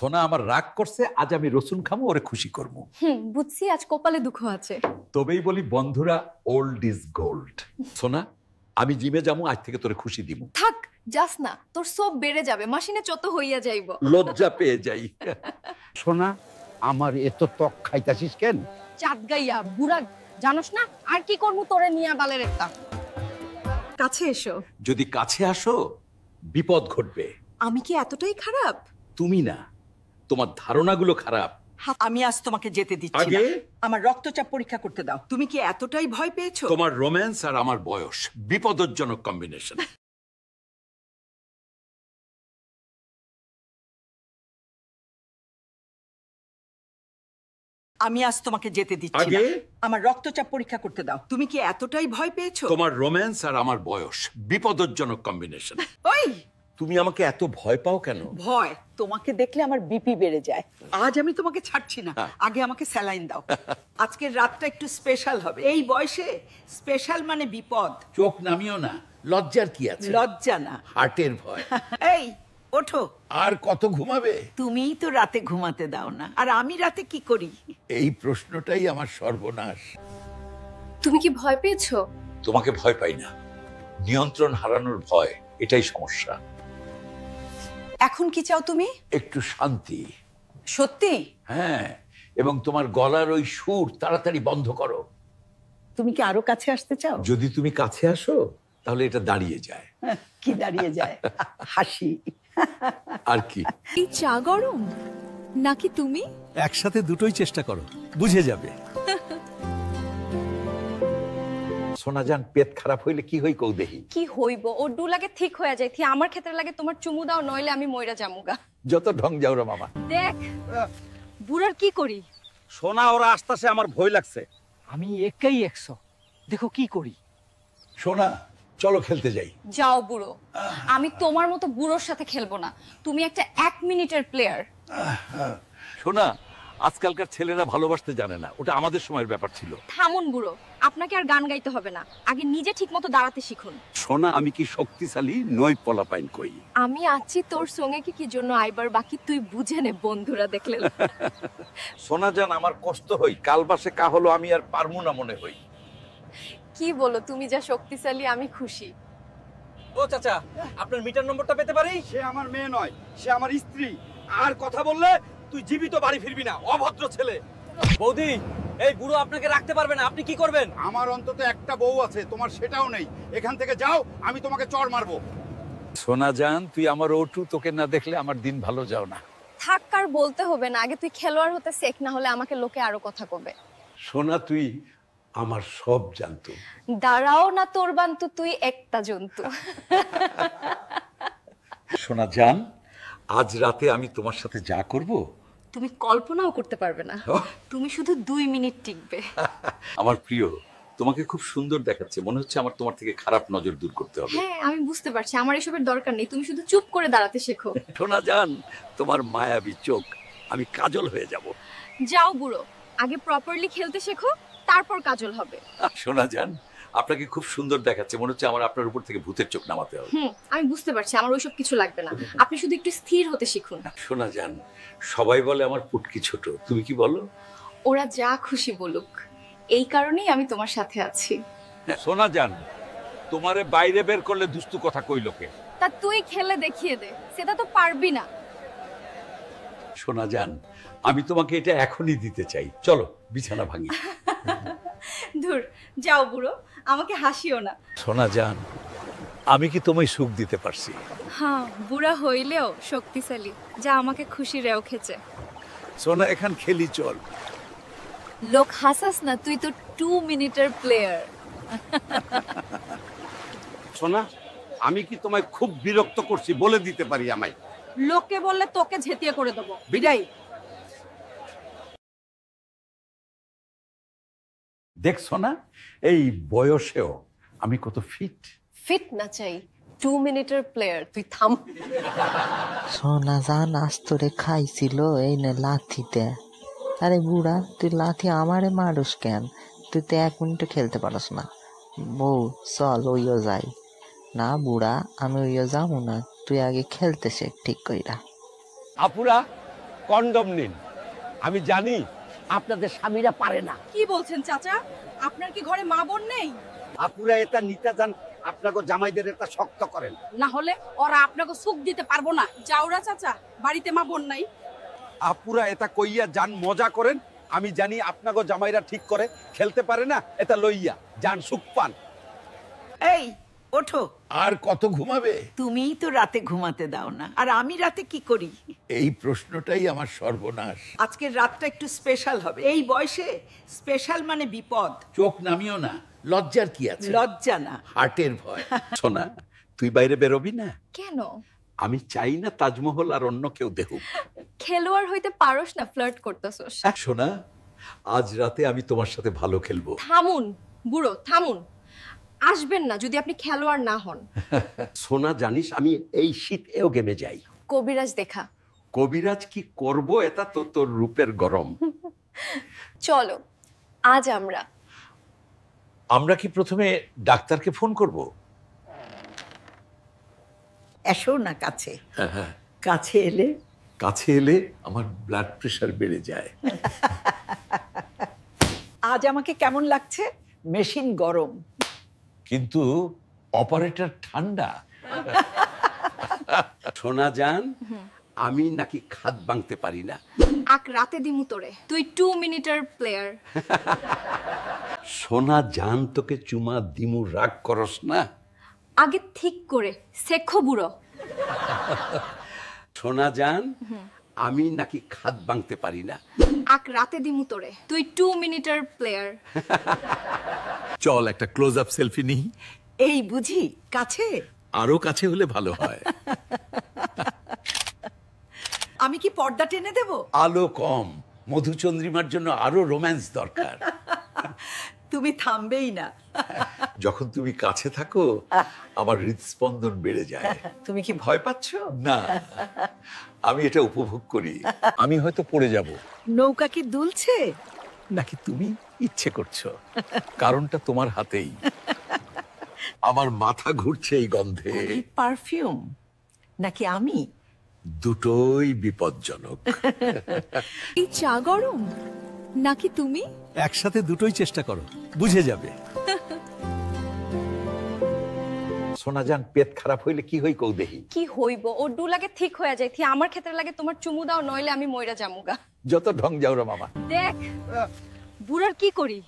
সোনা আমার রাগ করছে, আজ আমি রসুন খামো, ওরে খুশি করবো। বুঝছি আজ কপালে দুঃখ আছে। তবেই বলি বন্ধুরা, ওল্ড ইজ গোল্ড। সোনা, আমি জিমে যাবো, আজ থেকে তোরে খুশি দিব। থাক, যাস না, তোর সব বেড়ে যাবে, মাসিনে চত হইয়া যাইব। লজ্জা পেয়ে যাই। সোনা, আমার এত ত্বক খাইতাছিস কেন? চাঁদ গাইয়া বুড়া, জানোস না আর কি করবো তোরে নিয়া বালের একটা। কাছে এসো। যদি কাছে আসো বিপদ ঘটবে। আমি কি এতটাই খারাপ? তুমি না, তোমার ধারণাগুলো খারাপ। আমি আজ তোমাকে যেতে দিচ্ছি না। আমার রক্তচাপ পরীক্ষা করতে দাও। তুমি কি এতটাই ভয় পেয়েছো? তোমার রোম্যান্স আর আমার বয়স বিপদজনক কম্বিনেশন। আমি আজ তোমাকে যেতে দিচ্ছি না। আমার রক্তচাপ পরীক্ষা করতে দাও। তুমি কি এতটাই ভয় পেয়েছো? তোমার রোম্যান্স আর আমার বয়স বিপদজনক কম্বিনেশন। ওই, তুমি আমাকে এত ভয় পাও কেন? ভয়? তোমাকে দেখলে আমার বিপি বেড়ে যায়। আজ আমি তোমাকে ছাড়ছি না। আগে আমাকে স্যালাইন দাও। আজকের রাতটা একটু স্পেশাল হবে। এই বয়সে স্পেশাল মানে বিপদ। চোখ নামিও না, লজ্জার কি আছে? লজ্জা না, হার্টের ভয়। এই ওঠো। আর কত ঘুমাবে? তুমিই তো রাতে ঘুমাতে দাও না, আর আমি রাতে কি করি? এই প্রশ্নটাই আমার সর্বনাশ। তুমি কি ভয় পেয়েছো? তোমাকে ভয় পাই না, নিয়ন্ত্রণ হারানোর ভয়, এটাই সমস্যা। এখন কি চাও তুমি? একটু শান্তি। সত্যি? হ্যাঁ, এবং তোমার গলার ওই সুর তাড়াতাড়ি বন্ধ করো। তুমি কি আরো কাছে আসতে চাও? যদি তুমি কাছে আসো তাহলে এটা দাঁড়িয়ে যায়। কি দাঁড়িয়ে যায়? হাসি। আর কি? এই চা গরম নাকি তুমি? একসাথে দুটোই চেষ্টা করো, বুঝে যাবে। সোনাজান, পেট খারাপ হইলে কি হই কও দেখি। কি হইব, ও ডু লাগে ঠিক হয়ে যায়, আমার ক্ষেত্রে লাগে তোমার চুমু দাও, নইলে আমি মইরা জামুগা। যত ঢং যাও রে মামা। দেখ বুড়ার কি করি। সোনা, ওরা আসতেছে, আমার ভয় লাগছে। আমি একাই 100, দেখো কি করি। সোনা, চলো খেলতে যাই। যাও বুড়ো, আমি তোমার মতো বুড়োর সাথে খেলবো না। তুমি একটা 1 মিনিটের প্লেয়ার। সোনা, আজকালকার ছেলেরা ভালোবাসতে জানে না, ওটা আমাদের সময়ের ব্যাপার ছিল। থামুন বুড়ো, আপনাকে আর গান গাইতে হবে না, আগে নিজে ঠিকমতো দাঁড়াতে শিখুন। সোনা, আমি কি শক্তিশালী নই? পলাপাইন কই। আমি আছি তোর সঙ্গে, কি জন্য আইবার বাকি তুই বুঝে নে, বন্ধুরা দেখলে। সোনাজান, আমার কষ্ট হই, কাল বাসে কা হলো, আমি আর পারমু না মনে হই। কি বলো, তুমি যা শক্তিশালী আমি খুশি। ও চাচা, আপনার মিটার নম্বরটা পেতে পারি? সে আমার মেয়ে নয়, সে আমার স্ত্রী। আর কথা বললে তুই জীবিত বাড়ি ফিরবি না, অভদ্র ছেলে। বৌদি, এই বুড়ো আপনাকে রাখতে পারবে না, আপনি কি করবেন? আমার অন্তত একটা বউ আছে, তোমার সেটাও নেই। এখান থেকে যাও, আমি তোমাকে চড় মারবো। সোনাজান, তুই আমার ওটু, তোকে না দেখলে আমার দিন ভালো যাও না। থাক, আর বলতে হবে না, আগে তুই খেলোয়াড় হতে শেখ, না হলে আমাকে লোকে আরো কথা কবে। সোনা, তুই আমার সব জানতো। দাঁড়াও না তোর বান্তু, তুই একটা জন্তু। সোনাজান, আজ রাতে আমি তোমার সাথে যা করব তুমি কল্পনাও করতে পারবে না। তুমি শুধু 2 মিনিট টিকবে। আমার প্রিয়, তোমাকে খুব সুন্দর দেখাচ্ছে, মনে হচ্ছে আমার তোমার থেকে খারাপ নজর দূর করতে হবে। হ্যাঁ, আমি বুঝতে পারছি, আমার এসবের দরকার নেই, তুমি শুধু চুপ করে দাঁড়াতে শেখো। সোনাজান, তোমার মায়াবী চোখ, আমি কাজল হয়ে যাব। যাও বুড়ো, আগে প্রপারলি খেলতে শেখো, তারপর কাজল হবে। সোনাজান, আপনাকে খুব সুন্দর দেখাচ্ছে, মনে হচ্ছে আমার আপনার উপর থেকে ভূতের চোখ নামাতে হবে। আমি বুঝতে পারছি, আমার ওইসব কিছু লাগবে না, আপনি শুধু একটু স্থির হতে শিখুন। সোনাজান, সবাই বলে আমার পুটকি ছোট, তুমি কি বলো? ওরা যা খুশি বলুক, এই কারণেই আমি তোমার সাথে আছি। সোনাজান, তোমারে বাইরে বের করলে দুস্তু কথা কই লোকে। তা তুই খেলে দেখিয়ে দে, সেটা তো পারবি না। সোনাজান, আমি তোমাকে এটা এখনই দিতে চাই, চলো বিছানা ভাঙি। ধুর, যাও বুড়ো, আমাকে হাসিও না। সোনাজান, আমি কি তোমায় সুখ দিতে পারছি? হ্যাঁ, বুড়া হইলেও শক্তিশালী, যা আমাকে খুশি রেও খেছে। সোনা, এখান খেলি চল। লোক হাসাস না, তুই তো 2 মিনিটের প্লেয়ার। সোনা, আমি কি তোমায় খুব বিরক্ত করছি বলে দিতে পারি আমায়? লোকে বললে তোকে ঝেঁটিয়ে করে দেবো, বিদায়। দেখছো না, এই বয়সেও আমি কত ফিট। ফিট না চাই, 2 মিনিটের প্লেয়ার, তুই থাম। সোনা জান আজ তোরে খাইছিল এই নে লাথিতে। আরে বুড়া, তুই লাথি আমারে মারুস কেন? তুই তো 1 মিনিটও খেলতে পারস না। বউ চল ওইও যাই। না বুড়া, আমি ওইও যাবো না, তুই আগে খেলতে শেখ ঠিক কইরা। আপুরা, কন্ডম নিন। আমি জানি আপনাদের স্বামীরা পারে না। কি বলছেন চাচা? আপনার কি ঘরে মা বোন নেই? আপুরা এটা নিতে যান, আপনাকে জামাইদের এটা শক্ত করেন। না হলে ওরা আপনাকে সুখ দিতে পারবো না। যাওরা চাচা, বাড়িতে মা বোন নাই। আপুরা এটা কইয়া যান, মজা করেন। আমি জানি আপনাকে জামাইরা ঠিক করে খেলতে পারে না, এটা লইয়া যান, সুখ পান। এই ওঠো, আর কত ঘুমাবে? তুমিই তো রাতে ঘুমাতে দাও না, আর আমি রাতে কি করি? এই প্রশ্নটাই আমার সর্বনাশ। আজকের রাতটা একটু স্পেশাল হবে। এই বয়সে স্পেশাল মানে বিপদ। চোখ নামিও না, লজ্জার কি আছে? লজ্জা না, হার্টের ভয়। সোনা, তুই বাইরে বেরোবি না? কেন? আমি চাই না তাজমহল আর অন্য কেউ দেখুক। খেলোয়াড় হইতে পারোস না, ফ্লার্ট করতেছস। সোনা, আজ রাতে আমি তোমার সাথে ভালো খেলবো। থামুন বুড়ো, থামুন। আসবেন না যদি আপনি খেলোয়াড় না হন। সোনা, জানিস আমি এই শীতেও গেমে যাই। কবিরাজ দেখা। কবিরাজ কি করব, এটা তো তোর রূপের গরম। চলো আজ আমরা কি প্রথমে ডাক্তারকে ফোন করব? এসো না কাছে। কাছে এলে কাছে এলে আমার ব্লাড প্রেশার বেড়ে যায়। আজ আমাকে কেমন লাগছে? মেশিন গরম, কিন্তু অপারেটর ঠান্ডা। সোনা জান, আমি নাকি খাদ ভাঙতে পারি না। আক রাতে দিমু তোরে, তুই 2 মিনিটের প্লেয়ার। সোনা জান, তোকে চুমা দিমু, রাগ করস না। আগে ঠিক করে শেখো বুড়ো। সোনা জান, আমি নাকি খাদ ভাঙতে পারি না। আক রাতে দিমু তোরে, তুই 2 মিনিটের প্লেয়ার। চল একটা ক্লোজ আপ সেলফি নিই। এই বুঝি কাছে? আরো কাছে হলে ভালো হয়। আমি কি পর্দা টেনে দেব? আলো কম, মধুচন্দ্রিমার জন্য আরো রোম্যান্স দরকার। তুমি থামবেই না। যখন তুমি কাছে থাকো আমার হৃদস্পন্দন বেড়ে যায়। তুমি কি ভয় পাচ্ছ? না, আমি এটা উপভোগ করি। আমি হয়তো পড়ে যাব, নৌকা কি দুলছে? নাকি তুমি ইচ্ছে করছো? কারণটা তোমার হাতেই। আমার মাথা ঘুরছে এই গন্ধে। পারফিউম নাকি আমি? দুটোই বিপজ্জনক। এই চা গরম নাকি তুমি? একসাথে দুটোই চেষ্টা করো, বুঝে যাবে। সোনা জান, পেট খারাপ হইলে কি হই কৌ দেহি। কি হইব, ও ডু লাগে ঠিক হয়ে যায়। থি আমার ক্ষেত্রে লাগে তোমার চুমু দাও, নইলে আমি মইরা জামুগা। যত ঢং যাও রে মামা। দেখ বুড়ার কি করি।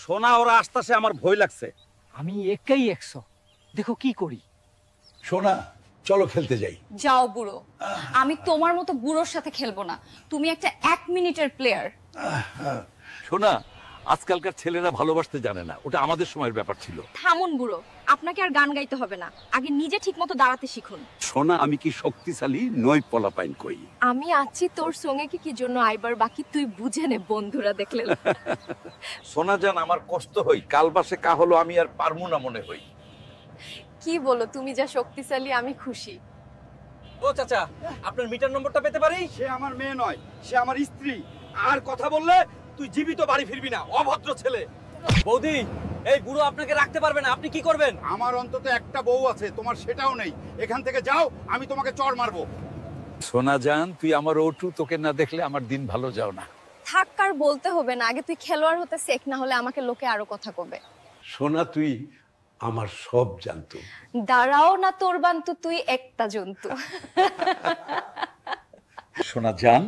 সোনা, ওরা আসতেছে, আমার ভয় লাগছে। আমি একাই 100, দেখো কি করি। সোনা, চলো খেলতে যাই। যাও বুড়ো, আমি তোমার মতো বুড়োর সাথে খেলবো না। তুমি একটা 1 মিনিটের প্লেয়ার। সোনা, আজকালকার ছেলেরা ভালোবাসতে জানে না, ওটা আমাদের সময়ের ব্যাপার ছিল। থামুন বুড়ো, আপনাকে আর গান গাইতে হবে না। আগে নিজে ঠিকমতো দাঁড়াতে শিখুন। সোনা, আমি কি শক্তিশালী নই, পলাপাইন কই। আমি আছি তোর সঙ্গে, কি জন্য আইবার বাকি তুই বুঝে নে বন্ধুরা দেখলে। সোনা জান, আমার কষ্ট হই, কাল বাসে কা হলো আমি আর পারমু না মনে হই। কি বলো, তুমি যা শক্তিশালী আমি খুশি। ও চাচা, আপনার মিটার নম্বরটা পেতে পারি? সে আমার মেয়ে নয়, সে আমার স্ত্রী। আর কথা বললে তুই জীবিত বাড়ি ফিরবি না, অভদ্র ছেলে। বৌদি, এই বুড়ো আপনাকে রাখতে পারবে না, আপনি কি করবেন? আমার অন্তত একটা বউ আছে, তোমার সেটাও নেই। এখান থেকে যাও, আমি তোমাকে চড় মারবো। সোনা জান, তুই আমার ওটু, তোকে না দেখলে আমার দিন ভালো যাও না। থাক, আর বলতে হবে না। আগে তুই খেলোয়াড় হতে শেখ, না হলে আমাকে লোকে আরো কথা কবে। সোনা, তুই আমার সব জানতো। দাঁড়াও না তোর বান্তু, তুই একটা জন্তু। সোনা জান,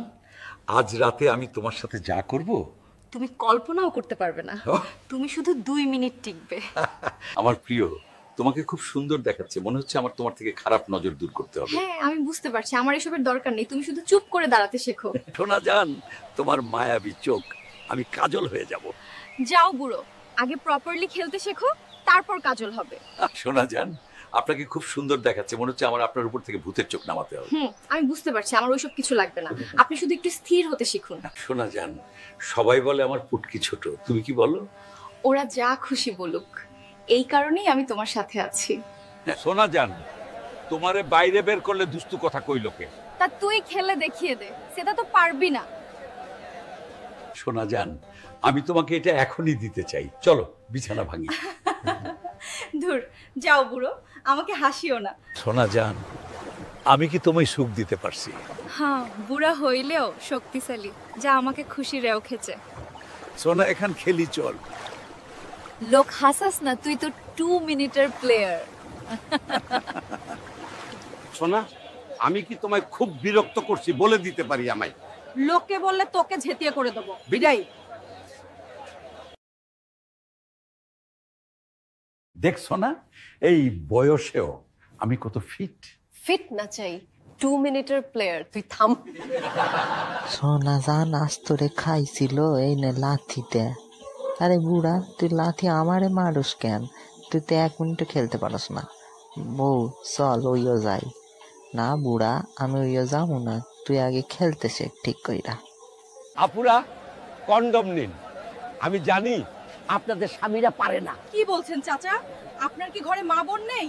আজ রাতে আমি তোমার সাথে যা করব তুমি কল্পনাও করতে পারবে না। তুমি শুধু 2 মিনিট টিকবে। আমার প্রিয়, তোমাকে খুব সুন্দর দেখাচ্ছে, মনে হচ্ছে আমার তোমার থেকে খারাপ নজর দূর করতে হবে। হ্যাঁ, আমি বুঝতে পারছি, আমার এসবের দরকার নেই। তুমি শুধু চুপ করে দাঁড়াতে শেখো। সোনা জান, তোমার মায়াবী চোখ, আমি কাজল হয়ে যাব। যাও বুড়ো, আগে প্রপারলি খেলতে শেখো, তারপর কাজল হবে। সোনা জান, আপনাকে খুব সুন্দর দেখাচ্ছে, মনে হচ্ছে আমার আপনার উপর থেকে ভূতের চোখ নামাতে হবে। আমি বুঝতে পারছি, আমার ওইসব কিছু লাগবে না। আপনি শুধু একটু স্থির হতে শিখুন। সোনা জান, সবাই বলে আমার পুটকি ছোট, তুমি কি বলো? ওরা যা খুশি বলুক, এই কারণেই আমি তোমার সাথে আছি। সোনা জান, তোমারে বাইরে বের করলে দুস্তু কথা কই লোকে। তা তুই খেলে দেখিয়ে দে, সেটা তো পারবি না। সোনা জান, আমি তোমাকে এটা এখনই দিতে চাই, চলো বিছানা ভাঙি। ধুর, যাও বুড়ো, আমাকে হাসিও না। সোনা জান, আমি কি তোমায় সুখ দিতে পারছি? হ্যাঁ, বুড়া হইলেও শক্তিশালী, যা আমাকে খুশি রেখেছে। সোনা এখন খেলি চল। লোক হাসাস না, তুই তো 2 মিনিটের প্লেয়ার। সোনা, আমি কি তোমায় খুব বিরক্ত করছি বলে দিতে পারি আমায়? লোককে বললে তোকে ঝেঁটিয়ে করে দেবো। বিদায়। দেখছো না এই বয়সেও আমি কত ফিট। ফিট না চাই, 2 মিনিটের প্লেয়ার, তুই থাম। সোনা জান আজ তোরে খাইছিল এই নে লাথিতে। আরে বুড়া, তুই লাথি আমারে মারুস কেন? তুই তো 1 মিনিটও খেলতে পারস না। বউ চল ওইও যাই। না বুড়া, আমি ওইও যাবো না, তুই আগে খেলতে শেখ ঠিক কইরা। আপুরা কন্ডম নিন, আমি জানি আপনাদের স্বামীরা পারে না। কি বলছেন চাচা? আপনার কি ঘরে মা বোন নেই?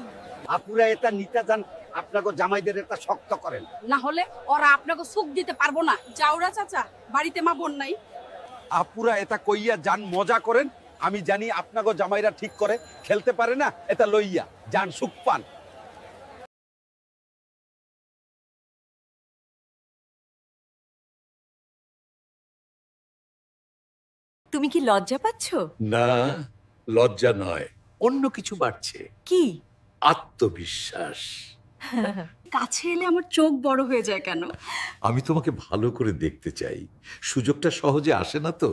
আপুরা এটা নিতে যান, আপনাকে জামাইদের এটা শক্ত করেন। না হলে ওরা আপনাকে সুখ দিতে পারবো না। যাওরা চাচা, বাড়িতে মা বোন নাই। আপুরা এটা কইয়া যান, মজা করেন। আমি জানি আপনাকে জামাইরা ঠিক করে খেলতে পারে না, এটা লইয়া যান, সুখ পান। তুমি কি লজ্জা পাচ্ছ? না, লজ্জা নয়, অন্য কিছু বাড়ছে। কি? আত্মবিশ্বাস। কাছে এলে আমার চোখ বড় হয়ে যায় কেন? আমি তোমাকে ভালো করে দেখতে চাই, সুযোগটা সহজে আসে না তো।